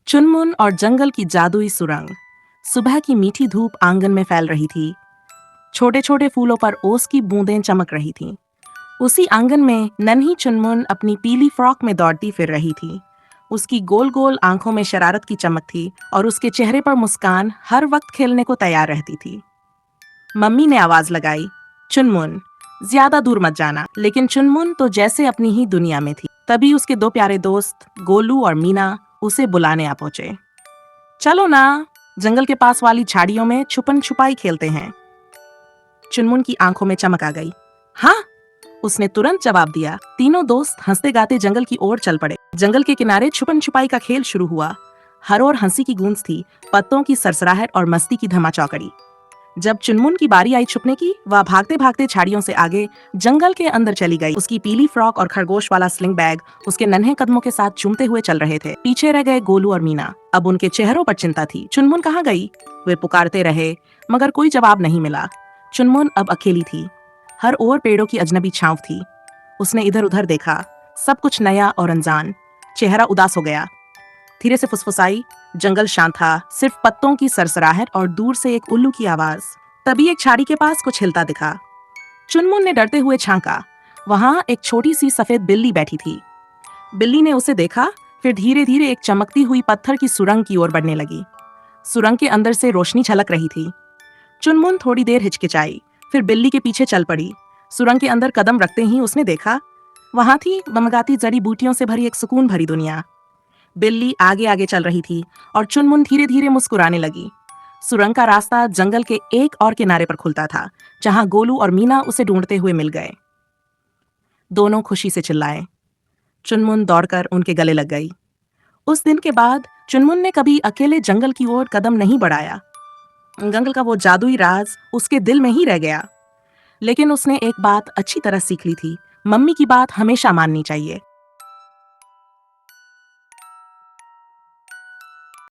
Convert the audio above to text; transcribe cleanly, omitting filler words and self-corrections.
चुनमुन और जंगल की जादुई सुरंग। सुबह की मीठी धूप आंगन में फैल रही थी। छोटे छोटे फूलों पर ओस की बूंदें चमक रही थीं। उसी आंगन में नन्ही चुनमुन अपनी पीली फ्रॉक में दौड़ती फिर रही थी। उसकी गोल गोल आंखों में शरारत की चमक थी और उसके चेहरे पर मुस्कान हर वक्त खेलने को तैयार रहती थी। मम्मी ने आवाज लगाई, चुनमुन, ज्यादा दूर मत जाना। लेकिन चुनमुन तो जैसे अपनी ही दुनिया में थी। तभी उसके दो प्यारे दोस्त गोलू और मीना उसे बुलाने आ पहुंचे। चलो ना, जंगल के पास वाली झाड़ियों में छुपन छुपाई खेलते हैं। चुनमुन की आंखों में चमक आ गई। हाँ, उसने तुरंत जवाब दिया। तीनों दोस्त हंसते गाते जंगल की ओर चल पड़े। जंगल के किनारे छुपन छुपाई का खेल शुरू हुआ। हर ओर हंसी की गूंज थी, पत्तों की सरसराहट और मस्ती की धमाचौकड़ी। जब चुनमुन की बारी आई छुपने की, वह भागते भागते झाड़ियों से आगे जंगल के अंदर चली गई। उसकी पीली फ्रॉक और खरगोश वाला स्लिंग बैग उसके नन्हे कदमों के साथ चूमते हुए चल रहे थे। पीछे रह गए गोलू और मीना। अब उनके चेहरों पर चिंता थी। चुनमुन कहाँ गई? वे पुकारते रहे, मगर कोई जवाब नहीं मिला। चुनमुन अब अकेली थी। हर ओर पेड़ों की अजनबी छांव थी। उसने इधर उधर देखा, सब कुछ नया और अनजान। चेहरा उदास हो गया। धीरे से फुसफुसाई, जंगल शांत था, सिर्फ पत्तों की सरसराहट और दूर से एक उल्लू की आवाज। तभी एक झाड़ी के पास कुछ हिलता दिखा। चुनमुन ने डरते हुए झांका। वहां एक छोटी सी सफेद बिल्ली बैठी थी। बिल्ली ने उसे देखा, फिर धीरे धीरे एक चमकती हुई पत्थर की सुरंग की ओर बढ़ने लगी। सुरंग के अंदर से रोशनी झलक रही थी। चुनमुन थोड़ी देर हिचकिचाई, फिर बिल्ली के पीछे चल पड़ी। सुरंग के अंदर कदम रखते ही उसने देखा, वहां थी ममगाती जड़ी बूटियों से भरी एक सुकून भरी दुनिया। बिल्ली आगे आगे चल रही थी और चुनमुन धीरे धीरे मुस्कुराने लगी। सुरंग का रास्ता जंगल के एक और किनारे पर खुलता था, जहां गोलू और मीना उसे ढूंढते हुए मिल गए। दोनों खुशी से चिल्लाए। चुनमुन दौड़कर उनके गले लग गई। उस दिन के बाद चुनमुन ने कभी अकेले जंगल की ओर कदम नहीं बढ़ाया। जंगल का वो जादुई राज उसके दिल में ही रह गया। लेकिन उसने एक बात अच्छी तरह सीख ली थी, मम्मी की बात हमेशा माननी चाहिए।